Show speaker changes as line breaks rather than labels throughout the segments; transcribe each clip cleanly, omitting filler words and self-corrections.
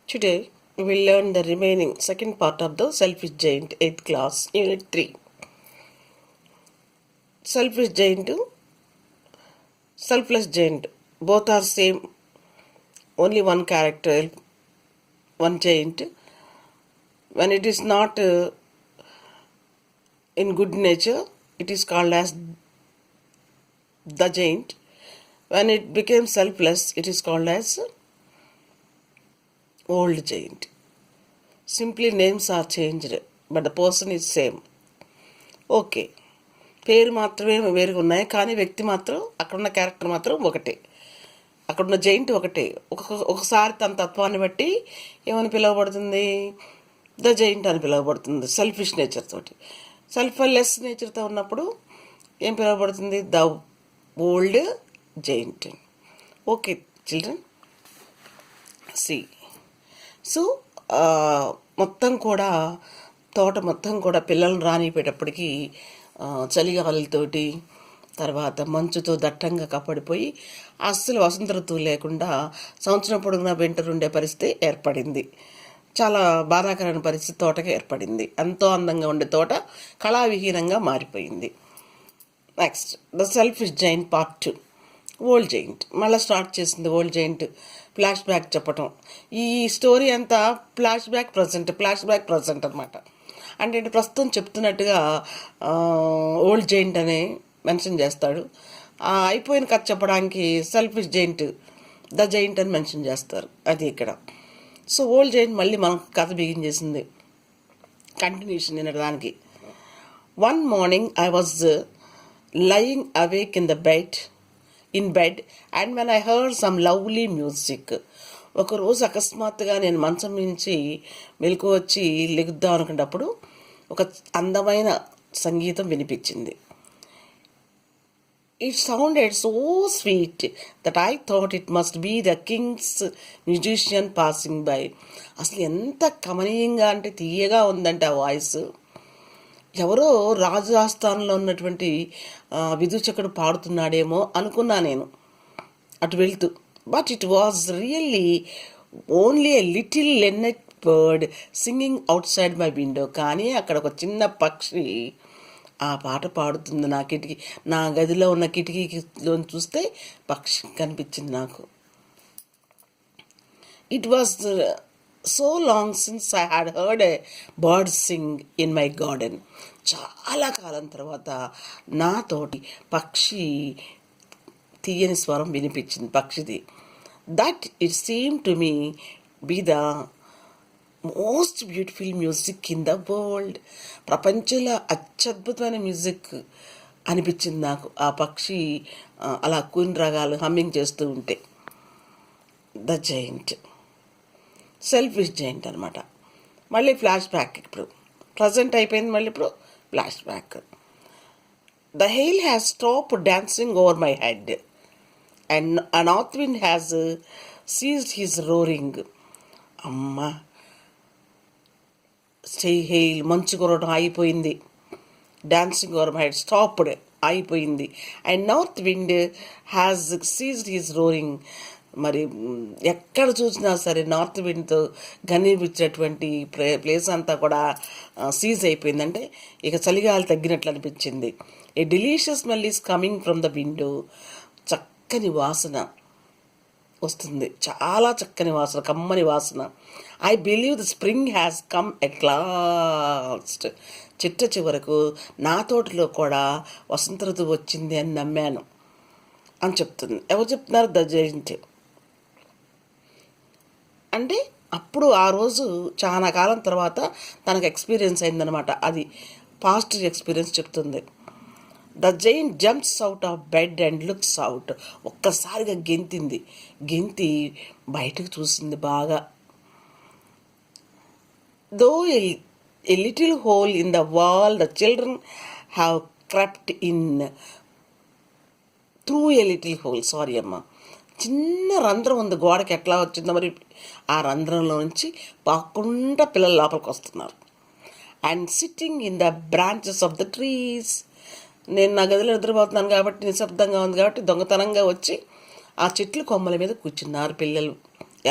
Today, we will learn the remaining second part of the selfish giant 8th class, Unit 3. Selfish giant to selfless giant. Both are same, only one character, one giant. When it is not in good nature, it is called as the giant. When it becomes selfless, it is called as old giant. Simply names are changed, but the person is same. Okay, పేరు మాత్రమే వేరుగా ఉన్నాయి, కానీ వ్యక్తి మాత్రం అక్కడున్న character మాత్రం ఒకటే. అక్కడున్న జైంట్ ఒకటే. ఒకసారి తన తత్వాన్ని బట్టి ఏమని పిలువబడుతుంది? ద జైంట్ అని పిలువబడుతుంది. సెల్ఫిష్ నేచర్ తోటి, సెల్ఫ్లెస్ నేచర్తో ఉన్నప్పుడు ఏం పిలువబడుతుంది? The old giant. Okay children, C. So మొత్తం కూడా తోట మొత్తం కూడా పిల్లలను రానిపోయేటప్పటికీ చలిగాలులతోటి, తర్వాత మంచుతో దట్టంగా కప్పడిపోయి అస్సలు వసంత ఋతువు లేకుండా సంవత్సరం పొడుగునా వింటర్ ఉండే పరిస్థితి ఏర్పడింది. చాలా బాధాకరమైన పరిస్థితి తోటకి ఏర్పడింది. ఎంతో అందంగా ఉండే తోట కళావిహీనంగా మారిపోయింది. Next, the selfish giant part 2, old giant. మళ్ళీ స్టార్ట్ చేసింది ఓల్డ్ జైంట్. ఫ్లాష్ బ్యాక్ చెప్పటం. ఈ స్టోరీ అంతా ఫ్లాష్ బ్యాక్ ప్రజెంట్ అనమాట. అంటే ప్రస్తుతం చెప్తున్నట్టుగా ఓల్డ్ జైంట్ అనే మెన్షన్ చేస్తాడు. అయిపోయిన కథ చెప్పడానికి సెల్ఫిష్ జైంట్, ద జైంట్ అని మెన్షన్ చేస్తారు. అది ఇక్కడ. సో ఓల్డ్ జైంట్ మళ్ళీ మనకు కథ బిగిన్ చేసింది, కంటిన్యూషన్ వినడానికి. One morning I was lying awake in bed and when I heard some lovely music. ఒకరోజు అకస్మాత్తుగా నేను మంచం నుంచి మెలకు వచ్చి లెగుద్దాం అనుకున్నప్పుడు ఒక అందమైన సంగీతం వినిపించింది. It sounded so sweet that I thought it must be the king's musician passing by. అసలు ఎంత కమనీయంగా అంటే తీయగా ఉందంటే ఆ వాయిస్. ఎవరో రాజు ఆస్థానంలో ఉన్నటువంటి విదూచకుడు పాడుతున్నాడేమో అనుకున్నా నేను అటు వెళ్తూ. But it was really only a little linnet bird singing outside my window. కానీ అక్కడ ఒక చిన్న పక్షి ఆ పాట పాడుతుంది. నా గదిలో ఉన్న కిటికీలో చూస్తే పక్షి కనిపించింది నాకు. It was so long since I had heard a bird sing in my garden. చాలా కాలం తర్వాత నాతోటి పక్షి తీయని స్వరం వినిపించింది, పక్షిది. That it seem to me be the most beautiful music in the world. ప్రపంచంలో అత్యద్భుతమైన మ్యూజిక్ అనిపించింది నాకు ఆ పక్షి అలా కూని రాగాలు హమ్మింగ్ చేస్తూ ఉంటే. ద జైంట్, సెల్ఫిష్ జైంట్ అనమాట. మళ్ళీ ఫ్లాష్ బ్యాక్. ఇప్పుడు ప్రజెంట్ అయిపోయింది, మళ్ళీ ఇప్పుడు flash back. The hail has stop dancing over my head and a northwind has seized his roaring. అమ్మ, హెయిల్ మంచు కురవడం ఆగిపోయింది. Dancing over my head stopped, ఆగిపోయింది. And north wind has seized his roaring. మరి ఎక్కడ చూసినా సరే నార్త్ విండ్తో ఘనీపించేటువంటి ప్లేస్ అంతా కూడా సీజ్ అయిపోయిందంటే ఇక చలిగాలి తగ్గినట్లు అనిపించింది. A delicious smell is coming from the window. చక్కని వాసన వస్తుంది, చాలా చక్కని వాసన, కమ్మని వాసన. I believe the spring has come at last. చిట్ట చివరకు నా తోటలో కూడా వసంత ఋతువు వచ్చింది అని నమ్మాను అని చెప్తుంది. ఎవరు చెప్తున్నారు? The giant. అంటే అప్పుడు ఆ రోజు చాలా కాలం తర్వాత తనకు ఎక్స్పీరియన్స్ అయిందనమాట. అది పాస్ట్ ఎక్స్పీరియన్స్ చెప్తుంది. The giant jumps out of bed and looks out. ఒక్కసారిగా గెంతి బయటకు చూసింది బాగా. Though a little hole in the wall the children have crept in through a little hole. Sorry అమ్మ, చిన్న రంధ్రం ఉంది గోడకి. ఎట్లా వచ్చిందో మరి ఆ రంధ్రంలో నుంచి పాకుండా పిల్లలు లోపలికి వస్తున్నారు. And sitting in the branches of the trees. నేను నా గదిలో నిద్రపోతున్నాను కాబట్టి, నిశ్శబ్దంగా ఉంది కాబట్టి దొంగతనంగా వచ్చి ఆ చెట్లు కొమ్మల మీద కూర్చున్నారు పిల్లలు.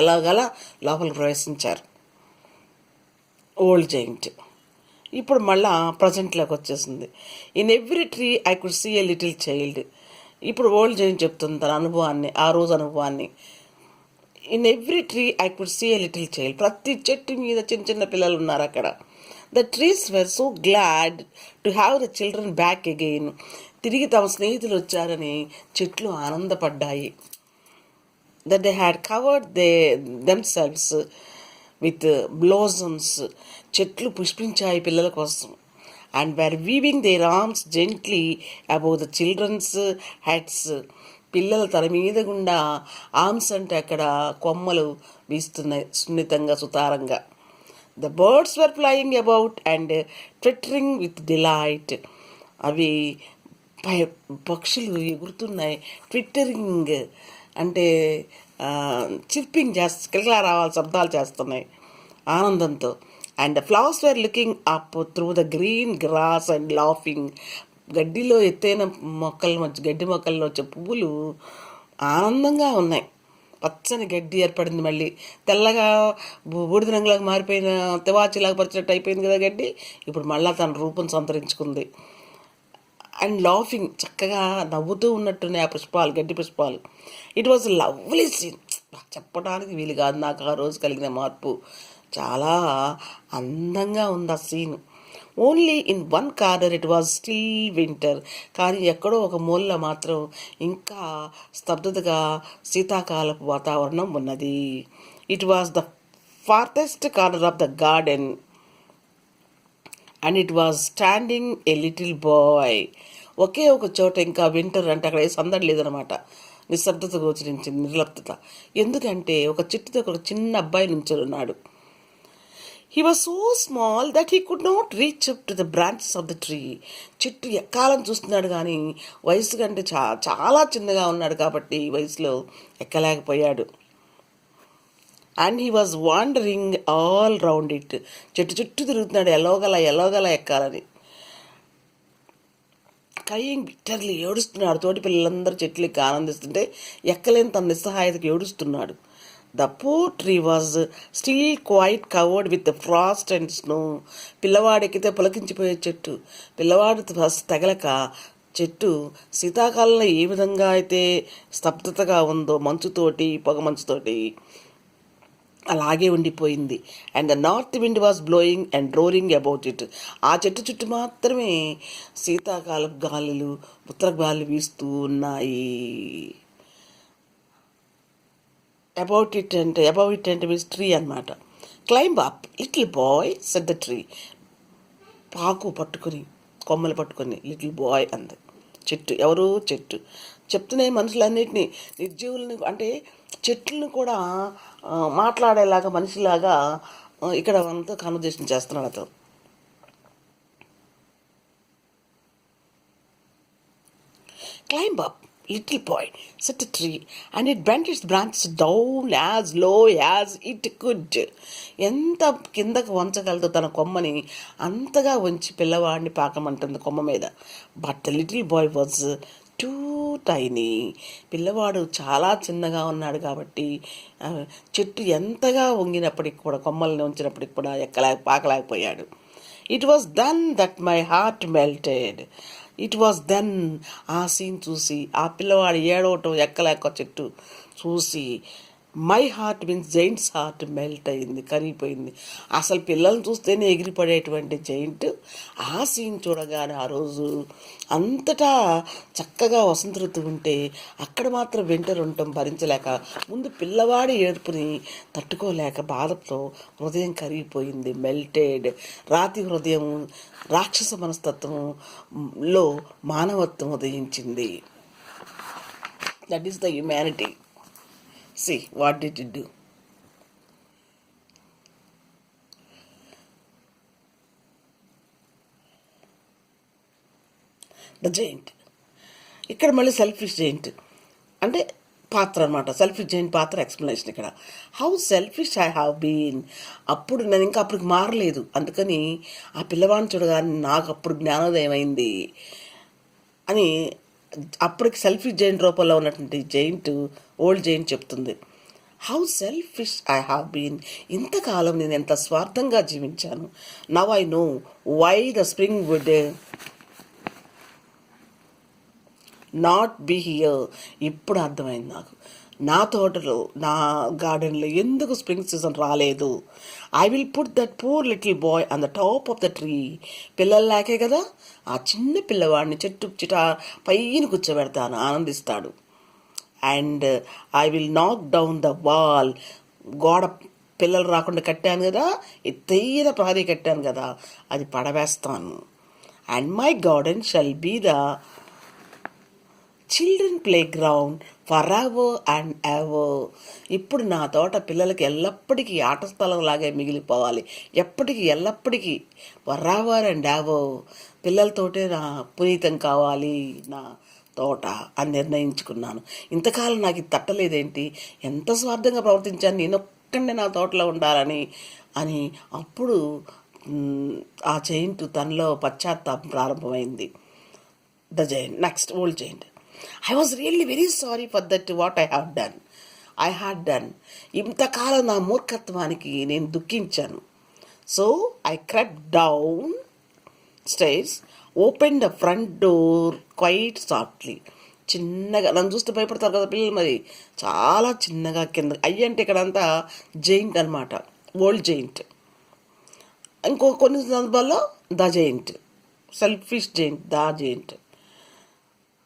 ఎలాగలా లోపలికి ప్రవేశించారు ఓల్డ్ జైంట్. ఇప్పుడు మళ్ళా ప్రజెంట్లోకి వచ్చేసింది. In every tree I could see a little child. ఇప్పుడు ఓల్డ్ జైంట్ చెప్తుంది తన అనుభవాన్ని, ఆ రోజు అనుభవాన్ని. In every tree I could see a little child. ప్రతి చెట్టు మీద చిన్న చిన్న పిల్లలు ఉన్నారు అక్కడ. The trees were so glad to have the children back again. తిరిగి తమ స్నేహితులు వచ్చారని చెట్లు ఆనందపడ్డాయి. That they had covered themselves with blossoms. చెట్లు పుష్పించాయి పిల్లల కోసం. And were weaving there arms gently above the children's heads. పిల్లల తల మీద గుండా ఆర్మ్స్ అంటే అక్కడ కొమ్మలు వీస్తున్నాయి సున్నితంగా సుతారంగా. The birds were flying about and twittering with delight. అవి పక్షులు ఎగురుతున్నాయి. ట్విట్టరింగ్ అంటే చిర్పింగ్ కిలకిలా రావాలి శబ్దాలు చేస్తున్నాయి ఆనందంతో. And the flowers were looking up through the green grass and laughing. గడ్డిలో ఎత్తైన మొక్కల మధ్య గడ్డి మొక్కల్లో వచ్చే పువ్వులు ఆనందంగా ఉన్నాయి. పచ్చని గడ్డి ఏర్పడింది. మళ్ళీ తెల్లగా బూడిద రంగులాగా మారిపోయిన తివాచీలాగా పరిచినట్టు అయిపోయింది కదా గడ్డి. ఇప్పుడు మళ్ళీ తన రూపం సంతరించుకుంది. అండ్ లాఫింగ్, చక్కగా నవ్వుతూ ఉన్నట్టున్నాయి ఆ పుష్పాలు, గడ్డి పుష్పాలు. It was lovely scene. చెప్పడానికి వీలు కాదు నాకు ఆ రోజు కలిగిన మార్పు. చాలా అందంగా ఉంది ఆ scene. Only in one corner it was still winter. కానీ ఎక్కడో ఒక మూలలో మాత్రం ఇంకా స్తబ్దతగా శీతాకాలపు వాతావరణం ఉన్నది. It was the farthest corner of the garden and it was standing a little boy. ఒకే ఒక చోట ఇంకా వింటర్ అంటే అక్కడ ఏ సందడి లేదనమాట. నిశ్శబ్దత గోచరించింది, నిర్లప్తత. ఎందుకంటే ఒక చెట్టు దగ్గర ఒక చిన్న అబ్బాయి నుంచొని ఉన్నాడు. He was so small that he could not reach up to the branches of the tree. చెట్టు ఎక్కాలని చూస్తున్నాడు కానీ వయసు కంటే చాలా చిన్నగా ఉన్నాడు కాబట్టి వయసులో ఎక్కలేకపోయాడు. And he was wandering all round it. చెట్టు చుట్టూ తిరుగుతున్నాడు ఎలాగలా ఎక్కాలని. క్రయింగ్ బిట్టర్లీ, ఏడుస్తున్నాడు. తోటి పిల్లలందరూ చెట్లకి ఆనందిస్తుంటే ఎక్కలేని తన నిస్సహాయతకు ఏడుస్తున్నాడు. The poor tree was still quite covered with frost and snow. పిల్లవాడెక్కితే పులకించిపోయే చెట్టు. పిల్లవాడు తగలక చెట్టు శీతాకాలంలో ఏ విధంగా అయితే స్తబ్దతగా ఉందో మంచుతోటి, పొగ మంచుతోటి, అలాగే ఉండిపోయింది. And the north wind was blowing and roaring about it. ఆ చెట్టు చుట్టూ మాత్రమే శీతాకాలపు గాలులు, ఉత్తర గాలులు వీస్తూ ఉన్నాయి. అబౌట్ ఇట్ అంటే మీన్స్ ట్రీ అనమాట. Climb up little boy said the tree. పాకు పట్టుకొని, కొమ్మలు పట్టుకొని లిటిల్ బాయ్ అంది చెట్టు. ఎవరు? చెట్టు. చెప్తున్నాయి మనుషులన్నిటినీ, నిర్జీవులని అంటే చెట్లను కూడా మాట్లాడేలాగా మనిషిలాగా ఇక్కడ అంతా కన్వర్జేషన్ చేస్తున్నాడు అతను. Climb up little boy set a tree and it bent its branches down as low as it could. ఎంత కిందకు వంచగలదో తన కొమ్మని అంతగా వంచి పిల్లవాడిని పాకమంటుంది కొమ్మ మీద. But the little bye was two tiny. పిల్లవాడు చాలా చిన్నగా ఉన్నాడు కాబట్టి చెట్టు ఎంతగా వంగినప్పటికి కూడా, కొమ్మల్ని ఉంచినప్పటికి కూడా పాకలేకపోయాడు. It was then that my heart melted. It was then, ఆ సీన్ చూసి, ఆ పిల్లవాడు ఏడవటం ఎక్కలేక చెట్టు చూసి, my heart means giant's heart melt అయింది, కరిగిపోయింది. అసలు పిల్లల్ని చూస్తేనే ఎగిరిపడేటువంటి జైంట్ ఆ సీన్ చూడగానే ఆ రోజు అంతటా చక్కగా వసంత ఋతువు ఉంటే అక్కడ మాత్రం వింటర్ ఉండటం భరించలేక, ముందు పిల్లవాడి ఏడుపుని తట్టుకోలేక బాధతో హృదయం కరిగిపోయింది. మెల్టెడ్. రాతి హృదయం, రాక్షస మనస్తత్వంలో మానవత్వం ఉదయించింది. That is the humanity. See, what did it do? The giant. ఇక్కడ మళ్ళీ సెల్ఫిష్ జైంట్ అంటే పాత్ర అనమాట. సెల్ఫిష్ జైంట్ పాత్ర ఎక్స్ప్లెనేషన్ ఇక్కడ. How selfish I have been. అప్పుడు నేను ఇంకా అప్పటికి మారలేదు. అందుకని ఆ పిల్లవాడిని చూడగానే నాకు అప్పుడు జ్ఞానోదయం అయింది అని అప్పటికి సెల్ఫిష్ జైంట్ రూపంలో ఉన్నటువంటి జైంట్, ఓల్డ్ జైంట్ చెప్తుంది. How selfish I have been. ఇంతకాలం నేను ఎంత స్వార్థంగా జీవించాను. Now I know why the spring would not be here. ఇప్పుడు అర్థమైంది నాకు, నా తోటలో, నా గార్డెన్లో ఎందుకు స్ప్రింగ్ సీజన్ రాలేదు. I will put that poor little boy on the top of the tree. పిల్లలు లేకే కదా, ఆ చిన్న పిల్లవాడిని చెట్టు పైన కూర్చోబెడతాను, ఆనందిస్తాడు. And I will knock down the wall. గోడ పిల్లలు రాకుండా కట్టాను కదా, ఎత్తైన ప్రహరీ కట్టాను కదా, అది పడవేస్తాను. And my garden shall be the children playground for ever and ever. ఇప్పుడు నా తోట పిల్లలకి ఎల్లప్పటికీ ఆట స్థలం లాగే మిగిలిపోవాలి. ఎప్పటికీ ఎల్లప్పటికీ ఫర్ ఎవర్ అండ్ ఎవర్ పిల్లలతోటే నా పునీతం కావాలి నా తోట అని నిర్ణయించుకున్నాను. ఇంతకాలం నాకు ఇది తట్టలేదేంటి, ఎంత స్వార్థంగా ప్రవర్తించాను, నేను ఒక్కడే నా తోటలో ఉండాలని అని. అప్పుడు ఆ జైంట్ తనలో పశ్చాత్తాపం ప్రారంభమైంది. The giant next old giant. I was really very sorry for that what I had done. ఇంతకాలం నా మూర్ఖత్వానికి నేను దుఃఖించాను. So I crept down stairs, opened the front door quite softly. చిన్నగా, నన్ను చూస్తే భయపడతారు కదా పిల్లలు, మరి చాలా చిన్నగా కింద. అంటే ఇక్కడంతా జైంట్ అనమాట, ఓల్డ్ జైంట్. కొన్ని సందర్భాల్లో the giant, selfish giant, the giant.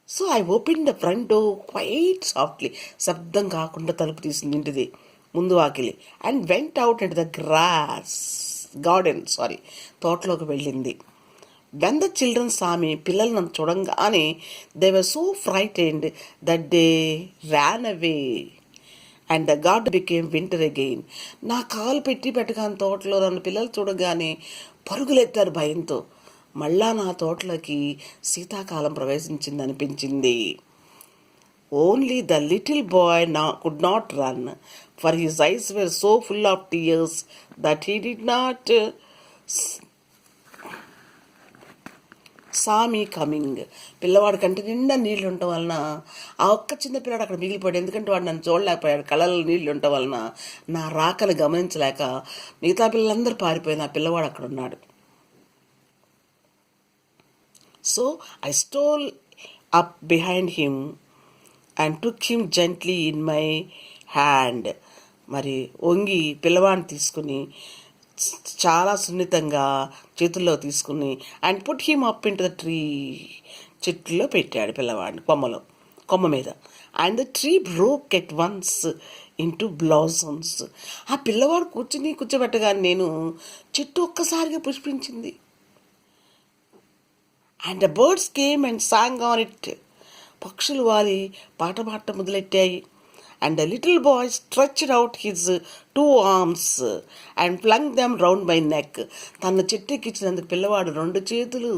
So I open the front door quite softly. శబ్దం కాకుండా తలుపు తీసింది ఇంటిది ముందు వాకిలి. And went out at the garden తోటలోకి వెళ్ళింది. వెన్ ద చిల్డ్రన్ సామి, పిల్లలు నన్ను చూడంగానే they were so frightened that they ran away and the garden became winter again. నా కాలు పెట్టగానే తోటలో నన్ను పిల్లలు చూడగానే పరుగులెత్తారు భయంతో. మళ్ళా నా తోటలోకి శీతాకాలం ప్రవేశించిందనిపించింది. Only the little boy could not run, for his eyes were so full of tears that he did not saw me coming. పిల్లవాడి కంటి నిండా నీళ్ళు ఉండటం వలన ఆ ఒక్క చిన్న పిల్లాడు అక్కడ మిగిలిపోయాడు. ఎందుకంటే వాడు నన్ను చూడలేకపోయాడు, కళ్ళలో నీళ్ళు ఉండటం వలన నా రాకను గమనించలేక మిగతా పిల్లలందరూ పారిపోయి నా పిల్లవాడు అక్కడ ఉన్నాడు. So I stole up behind him and took him gently in my hand. మరి వంగి పిల్లవాడిని తీసుకుని చాలా సున్నితంగా చేతుల్లో తీసుకుని and put him up into the tree. చెట్టులో పెట్టాడు పిల్లవాడిని, కొమ్మ మీద. And the tree broke at once into blossoms. ఆ పిల్లవాడు కూర్చోబెట్టగానే నేను చెట్టు ఒక్కసారిగా పుష్పించింది. And the birds came and sang on it. పక్షులు వారి పాట మొదలెట్టాయి. And the little boy stretched out his 2 arms and flung them round my neck. తన చెట్టెక్కించినందుకు పిల్లవాడు 2 చేతులు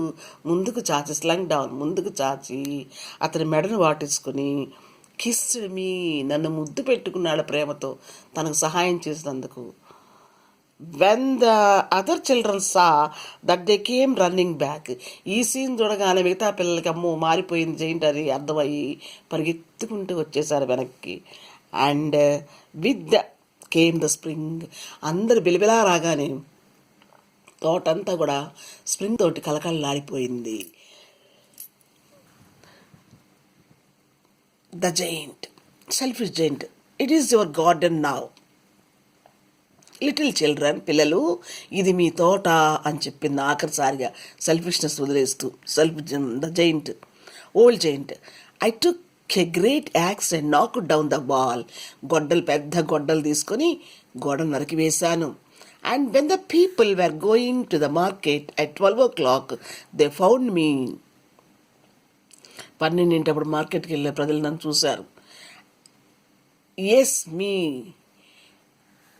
ముందుకు చాచి, స్లంగ్ డౌన్, ముందుకు చాచి అతని మెడను వాటేసుకుని కిస్డ్ మీ, నన్ను ముద్దు పెట్టుకున్నాడు ప్రేమతో, తనకు సహాయం చేసినందుకు. When the other children saw that they came running back. ఈ సీన్ చూడగానే మిగతా పిల్లలకి అమ్మో మారిపోయింది జైంట్ అని అర్థమయ్యి పరిగెత్తుకుంటూ వచ్చేసారు వెనక్కి. And with the came the spring. అందరు బిలబిలా రాగానే తోటంతా కూడా స్ప్రింగ్ తోటి కలకలలాడిపోయింది. The giant, selfish giant. It is your garden now. Little children, పిల్లలు, ఇది మీ తోట అని చెప్పింది ఆఖరిసారిగా సెల్ఫిష్నెస్ వదిలేస్తూ. The giant, old giant. I took a great axe and knocked down the wall. పెద్ద గొడ్డలు తీసుకొని గోడ నరికివేశాను. And when the people were going to the market at 12 o'clock they found me. 12 మార్కెట్కి వెళ్ళే ప్రజలు నన్ను చూశారు. Yes, me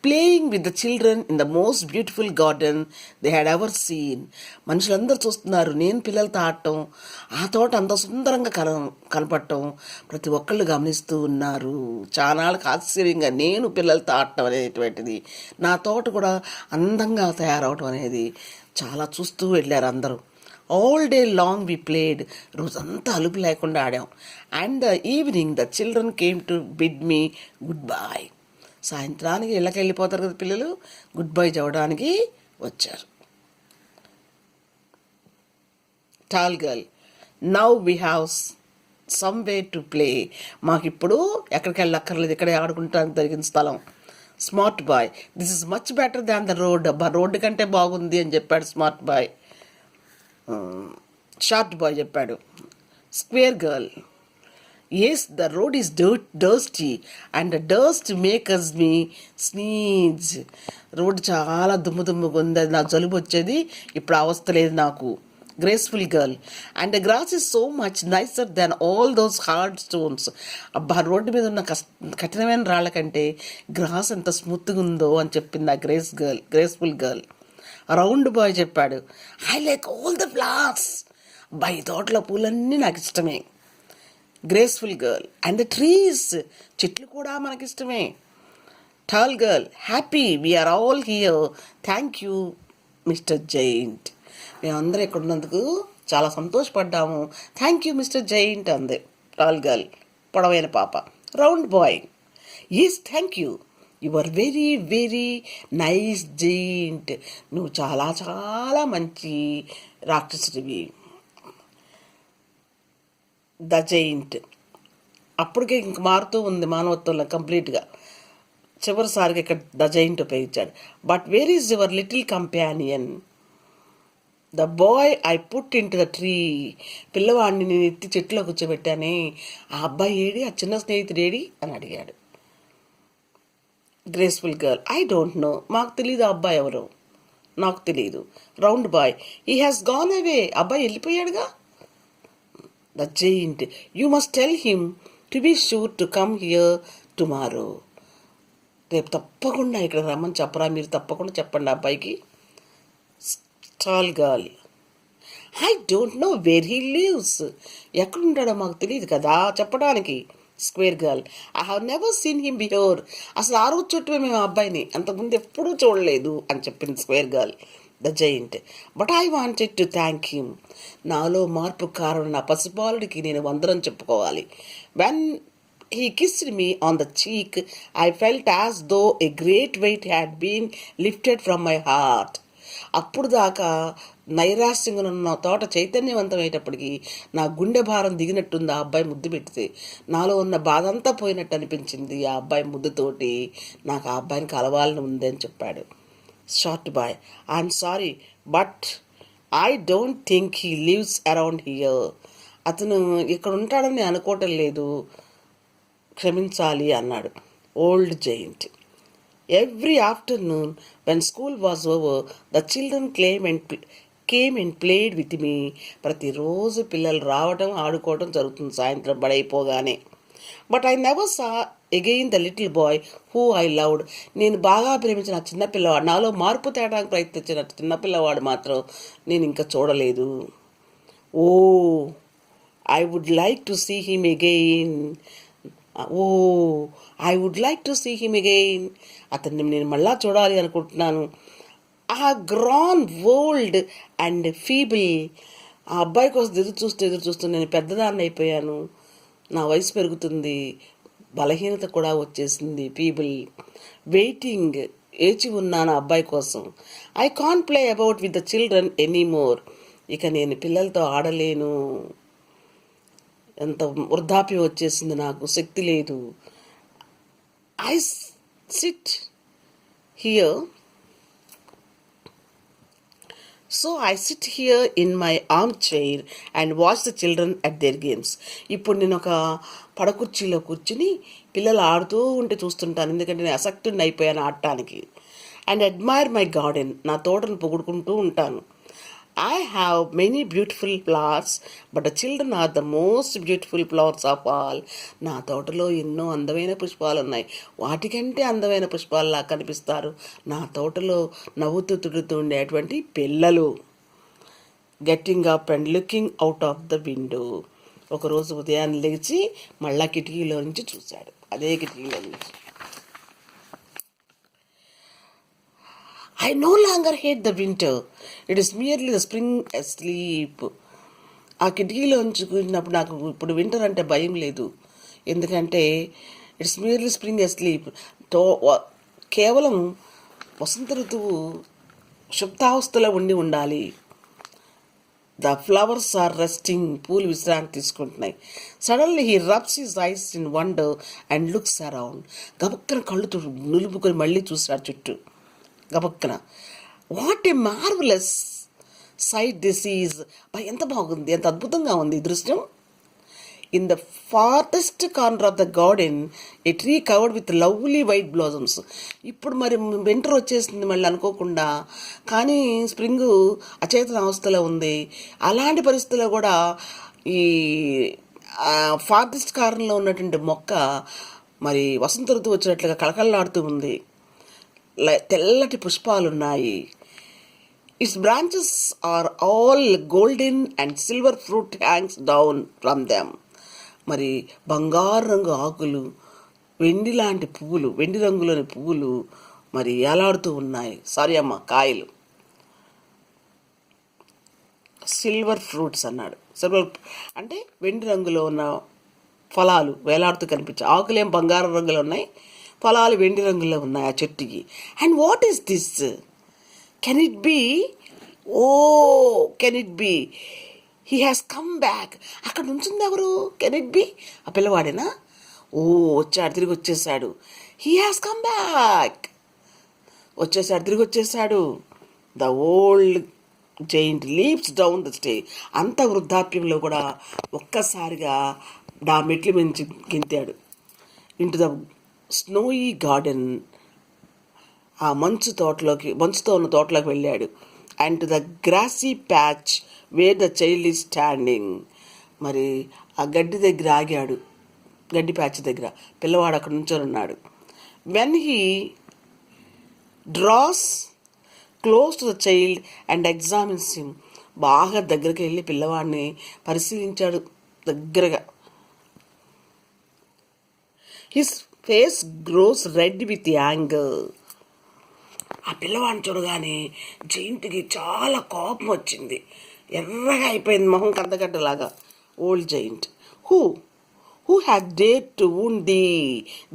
playing with the children in the most beautiful garden they had ever seen. మనుషులందరూ చూస్తున్నారు నేను పిల్లలతో ఆడటం, ఆ తోట అంత సుందరంగా కనపడటం ప్రతి ఒక్కళ్ళు గమనిస్తూ ఉన్నారు. చాలాళ్ళకి ఆశ్చర్యంగా నేను పిల్లలతో ఆడటం అనేటువంటిది, నా తోట కూడా అందంగా తయారవటం అనేది చాలా చూస్తూ వెళ్ళారు అందరూ. All day long we played. రోజంతా అలుపు లేకుండా ఆడాం. And the evening the children came to bid me goodbye. సాయంత్రానికి ఇళ్ళకి వెళ్ళిపోతారు కదా పిల్లలు, గుడ్ బై చెప్పడానికి వచ్చారు. Tall girl, now we have some way to play. మాకు ఇప్పుడు ఎక్కడికి వెళ్ళక్కర్లేదు, ఇక్కడే ఆడుకుంటానికి జరిగిన స్థలం. Smart boy, this is much better than the road. అబ్బా రోడ్డు కంటే బాగుంది అని చెప్పాడు స్మార్ట్ బాయ్. షార్ట్ బాయ్ చెప్పాడు. Square girl, as the road is dusty and the dust makes me sneeze. రోడ్డు చాలా దుమ్ముగా ఉంది, అది నాకు జలుబు వచ్చేది, ఇప్పుడు అవస్థ లేదు నాకు. Graceful girl, and the grass is so much nicer than all those hard stones. అబ్బా రోడ్డు మీద ఉన్న కఠినమైన రాళ్ళ కంటే గ్రాస్ ఎంత స్మూత్గా ఉందో అని చెప్పింది ఆ గ్రేస్ఫుల్ గర్ల్. రౌండ్ బాయ్ చెప్పాడు, I like all the flowers. అబ్బా ఈ తోటలో పూలన్నీ నాకు ఇష్టమే. Graceful girl, and the trees, చెట్లు కూడా మనకిష్టమే. Tall girl, happy we are all here, thank you mister giant. మేమందరం ఇక్కడ ఉన్నందుకు చాలా సంతోషపడ్డాము, థ్యాంక్ యూ మిస్టర్ జైంట్ అంది టాల్ గర్ల్, పొడవైన పాప. Round boy, is thank you, you are very very nice giant. నువ్వు చాలా చాలా మంచి రాక్షసుడివి. ద జైంట్, అప్పటికే ఇంక మారుతూ ఉంది మానవత్వంలో కంప్లీట్గా. చివరిసారిగా ఇక్కడ ద జైంట్ ఉపయోగించాడు. But where is your little companion? The boy I put in to the tree. పిల్లవాడిని నేను ఎత్తి చెట్టులో కూర్చోబెట్టానే, ఆ అబ్బాయి ఏడి, ఆ చిన్న స్నేహితుడు ఏడి అని అడిగాడు. Graceful girl, I don't know, మాకు తెలీదు ఆ అబ్బాయి ఎవరు, నాకు తెలీదు. Round boy, he has gone away, అబ్బాయి వెళ్ళిపోయాడుగా. The giant, you must tell him to be sure to come here tomorrow. రేపు తప్పకుండా ఇక్కడ రమ్మని చెప్పరా, మీరు తప్పకుండా చెప్పండి ఆ అబ్బాయికి. Tall girl, I don't know where he lives. ఎక్కడుంటాడో మాకు తెలియదు కదా చెప్పడానికి. Square girl, I have never seen him before. అసలు ఆ రోజు చుట్టూ మేము ఆ అబ్బాయిని అంతకుముందు ఎప్పుడూ చూడలేదు అని చెప్పింది square girl. The giant, but I wanted to thank him. నాలో మార్పు కారణం నా పసిపాలుడికి నేను వందనం చెప్పుకోవాలి. When he kissed me on the cheek, I felt as though a great weight had been lifted from my heart. అప్పుడు దాకా నైరాశ్యంగా ఉన్న తోట చైతన్యవంతమయ్యేటప్పటికీ నా గుండె భారం దిగినట్టుంది ఆ అబ్బాయి ముద్దు పెడితే. నాలో ఉన్న బాధ అంతా పోయినట్టు అనిపించింది ఆ అబ్బాయి ముద్దుతోటి. నాకు ఆ అబ్బాయిని కలవాలని ఉంది అని చెప్పాడు. Short boy, I'm sorry but I don't think he lives around here. అతను ఇక్కడ ఉంటాడని నేను అనుకోవటం లేదు, క్షమించాలి అన్నాడు. Old giant, every afternoon when school was over the children came and played with me. ప్రతిరోజు పిల్లలు రావడం ఆడుకోవడం జరుగుతుంది సాయంత్రం బడైపోగానే. But I never saw again the little boy who I loved. నేను బాగా ప్రేమించిన ఆ చిన్నపిల్లవాడు, నాలో మార్పు తేడానికి ప్రయత్నించిన చిన్నపిల్లవాడు మాత్రం నేను ఇంకా చూడలేదు. Oh I would like to see him again. I would like to see him again. అతన్ని నేను మళ్ళా చూడాలి అనుకుంటున్నాను. ఆ గ్రాన్ ఓల్డ్ అండ్ ఫీబుల్. ఆ అబ్బాయి కోసం ఎదురు చూస్తూ నేను పెద్దదాన్ని అయిపోయాను, నా వయసు పెరుగుతుంది, బలహీనత కూడా వచ్చేసింది. ఫీబుల్, వెయిటింగ్, ఏచి ఉన్నాను అబ్బాయి కోసం. I can't play about with the children anymore. ఇక నేను పిల్లలతో ఆడలేను, ఎంత వృద్ధాప్యం వచ్చేసింది, నాకు శక్తి లేదు. I sit here so I sit here in my armchair and watch the children at their games. ఇప్పుడు నేను ఒక పడకుర్చీలో కూర్చుని పిల్లలు ఆడుతూ ఉంటే చూస్తుంటాను, ఎందుకంటే నేను అసక్తుడిని అయిపోయాను ఆడటానికి. అండ్ అడ్మైర్ మై గార్డెన్, నా తోటను పొగుడుకుంటూ ఉంటాను. I have many beautiful flowers, but the children are the most beautiful flowers of all. నా తోటలో ఎన్నో అందమైన పుష్పాలు ఉన్నాయి, వాటికంటే అందమైన పుష్పాలలా కనిపిస్తారు నా తోటలో నవ్వుతూ తిరుగుతూ ఉండేటువంటి పిల్లలు. Getting up and looking out of the window. ఒకరోజు ఉదయాన్నే లేచి మళ్ళా కిటికీలో నుంచి చూశాడు, అదే కిటికీలో నుంచి. I no longer hate the winter. It is merely the spring asleep. ఆ కిటికీలో ఉంచుకున్నప్పుడు నాకు ఇప్పుడు వింటర్ అంటే భయం లేదు, ఎందుకంటే ఇట్స్ మియర్లీ స్ప్రింగ్ అస్లీప్. కేవలం వసంత ఋతువు శుప్తావస్థలో ఉండాలి. ద ఫ్లవర్స్ ఆర్ రెస్టింగ్, పూలు విశ్రాంతి తీసుకుంటున్నాయి. Suddenly he rubs his eyes in wonder and looks around. గబక్కన కళ్ళు నులుపుకొని మళ్ళీ చూశాడు చుట్టూ. గబక్కన what a marvellous sight this is. ఎంత బాగుంది, ఎంత అద్భుతంగా ఉంది ఈ దృశ్యం. In the farthest corner of the garden a tree covered with lovely white blossoms. ఇప్పుడు మరి వింటర్ వచ్చేసింది మళ్ళీ అనుకోకుండా, కానీ స్ప్రింగ్ అచేతన అవస్థలో ఉంది. అలాంటి పరిస్థితుల్లో కూడా ఈ ఫార్టెస్ట్ కార్నర్లో ఉన్నటువంటి మొక్క మరి వసంత ఋతువు వచ్చినట్లుగా కళకళలాడుతూ ఉంది. తెల్లటి పుష్పాలున్నాయి. Its branches are all golden and silver fruit hangs down from them. మరి బంగారు రంగు ఆకులు, వెండి లాంటి పువ్వులు, వెండి రంగులోని పువ్వులు మరి ఏలాడుతూ ఉన్నాయి. కాయలు. సిల్వర్ ఫ్రూట్స్ అన్నాడు. సిల్వర్ అంటే వెండి రంగులో ఉన్న ఫలాలు వేలాడుతూ కనిపించాయి. ఆకులేం బంగారు రంగులో ఉన్నాయి, ఫలాలు వెండి రంగులో ఉన్నాయి ఆ చెట్టుకి. And what is this? Can it be? Can it be? He has come back. అక్కడ నుంచింది ఎవరు? Can it be? ఆ పిల్లవాడేనా? వచ్చాడు, తిరిగి వచ్చేసాడు. He has come back. తిరిగి వచ్చేసాడు. The old giant leaps down the stage. అంత వృద్ధాప్యంలో కూడా ఒక్కసారిగా మెట్ల నుంచి గింతాడు. Into the snowy garden. ఆ మంచుతో ఉన్న తోటలోకి వెళ్ళాడు. And to the grassy patch where the child is standing. మరి ఆ గడ్డి దగ్గర ఆగాడు. గడ్డి ప్యాచ్ దగ్గర పిల్లవాడు అక్కడ నుంచొని ఉన్నాడు. When he draws close to the child and examines him. బాగా దగ్గరికి వెళ్ళి పిల్లవాడిని పరిశీలించాడు దగ్గరగా. His face gross red with anger. ఆ పిల్లవాడిని చూడగానే జైంట్కి చాలా కోపం వచ్చింది. ఎర్రగా అయిపోయింది మొహం, కందగడ్డలాగా. Old giant. Who had dare to wound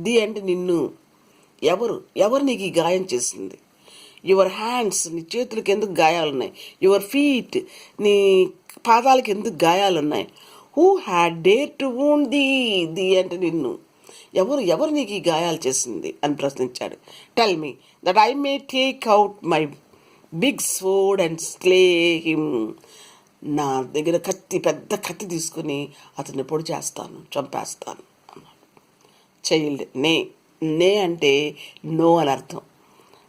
thee అంటే నిన్ను. ఎవరు నీకు ఈ గాయం చేసింది? యువర్ హ్యాండ్స్, నీ చేతులకి ఎందుకు గాయాలున్నాయి? యువర్ ఫీట్, నీ పాదాలకి ఎందుకు గాయాలున్నాయి? Who had dare to wound thee అంటే నిన్ను. ఎవరు నీకు ఈ గాయాలు చేసింది అని ప్రశ్నించాడు. Tell me that I may take out my big sword and slay him. నా దగ్గర పెద్ద కత్తి తీసుకుని అతన్ని పొడి చేస్తాను, చంపేస్తాను అన్నాడు. చైల్డ్ నే అంటే నో అని అర్థం.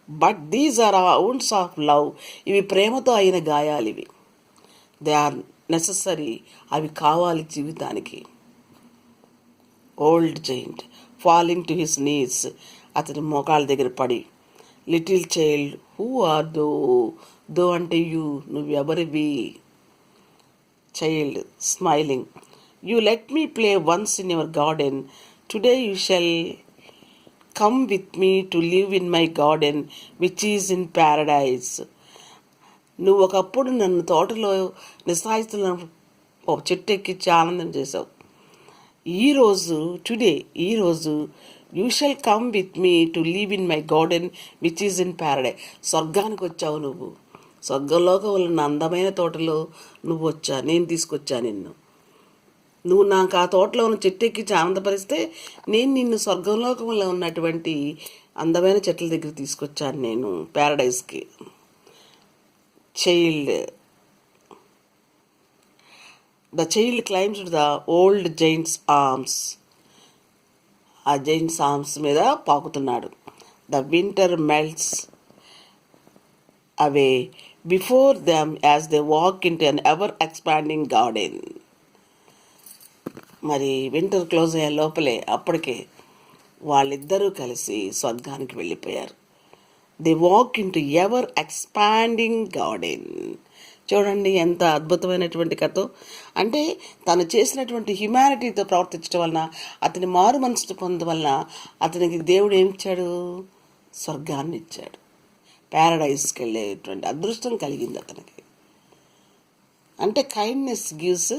But these are wounds of love. ఇవి ప్రేమతో అయిన గాయాలు. ఇవి దే ఆర్ నెససరీ. అవి కావాలి జీవితానికి. Old giant falling to his knees. అతని మోకాళ్ళ దగ్గర పడి, little child who art thou అంటే నువ్వెవరివి? Child smiling. You let me play once in your garden. Today you shall come with me to live in my garden which is in paradise. నువ్వు ఒకప్పుడు నన్ను తోటలో నిస్సాయిస్తున్న ఒక చెట్టు ఎక్కించి ఆనందం చేసావు. ఈరోజు you shall come with me to live in my garden which is in Paradise. స్వర్గానికి వచ్చావు నువ్వు. స్వర్గంలోకి ఉన్న అందమైన తోటలో నువ్వు నేను తీసుకొచ్చా నిన్ను. నువ్వు నాకు ఆ తోటలో ఉన్న చెట్టు ఎక్కించి ఆనందపరిస్తే నేను నిన్ను స్వర్గంలోకంలో ఉన్నటువంటి అందమైన చెట్ల దగ్గర తీసుకొచ్చాను నేను, ప్యారడైజ్కి. Child. The child climbs to the old giant's arms. ఆ జైంట్స్ ఆర్మ్స్ మీద పాకుతున్నాడు. The winter melts away before them as they walk into an ever expanding garden. మరి వింటర్ క్లోజ్ అయ్యే లోపలే అప్పటికే వాళ్ళిద్దరూ కలిసి స్వర్గానికి వెళ్ళిపోయారు. They walk into ever expanding garden. చూడండి ఎంత అద్భుతమైనటువంటి కథ. అంటే తను చేసినటువంటి హ్యుమానిటీతో ప్రవర్తించడం వలన, అతని మారు మనసు పొందడం వలన అతనికి దేవుడు ఏమిచ్చాడు? స్వర్గాన్ని ఇచ్చాడు. ప్యారడైజ్కి వెళ్ళేటువంటి అదృష్టం కలిగింది అతనికి. అంటే కైండ్నెస్ గివ్స్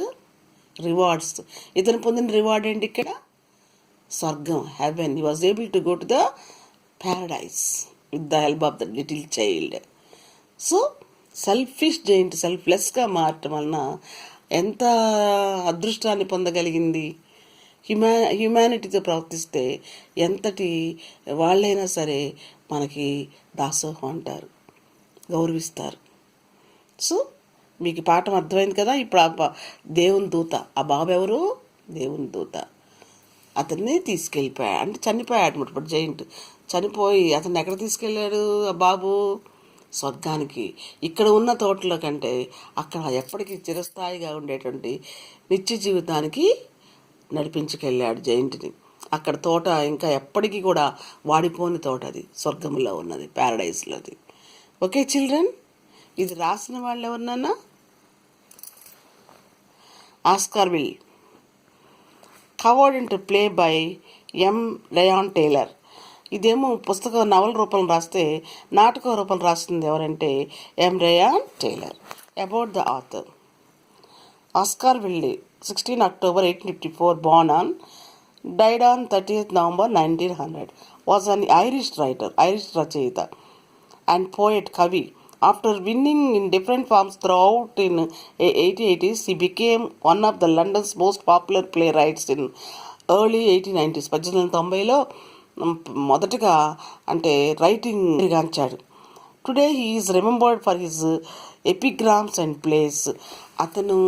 రివార్డ్స్. ఇతను పొందిన రివార్డ్ ఏంటి ఇక్కడ? స్వర్గం, heaven. He was able to go to the paradise with the help of the little child. So selfish giant సెల్ఫ్లెస్గా మారటం వలన ఎంత అదృష్టాన్ని పొందగలిగింది. హ్యుమానిటీతో ప్రవర్తిస్తే ఎంతటి వాళ్ళైనా సరే మనకి దాసోహం అంటారు, గౌరవిస్తారు. సో మీకు పాఠం అర్థమైంది కదా. ఇప్పుడు దేవుని దూత, ఆ బాబు ఎవరు? దేవుని దూత. అతన్ని తీసుకెళ్ళిపోయాడు, అంటే చనిపోయాడు. ఇప్పుడు జైంట్ చనిపోయి అతన్ని ఎక్కడ తీసుకెళ్ళాడు ఆ బాబు? స్వర్గానికి. ఇక్కడ ఉన్న తోటలో కంటే అక్కడ ఎప్పటికీ చిరస్థాయిగా ఉండేటువంటి నిత్య జీవితానికి నడిపించుకెళ్ళాడు జైంట్ని. అక్కడ తోట ఇంకా ఎప్పటికీ కూడా వాడిపోని తోట, అది స్వర్గంలో ఉన్నది, ప్యారడైస్లోది. ఓకే చిల్డ్రన్, ఇది రాసిన వాళ్ళు ఎవరినన్నా? Oscar Wilde. Covered into play by M. Ryan Taylor. ఇదేమో పుస్తకం నవల రూపంలో రాస్తే, నాటక రూపంలో రాస్తుంది ఎవరంటే M. Ryan Taylor. About the author. Oscar Wilde 16 October 1854, born on, died on 30th November 1900, was an Irish writer, Irish రచయిత and poet, kavi. After winning in different forms throughout in 1880s, he became one of the London's most popular playwrights in early 1890s. 1890లో మొదటగా అంటే writing గాంచాడు. Today he is remembered for his epigrams and plays. అతను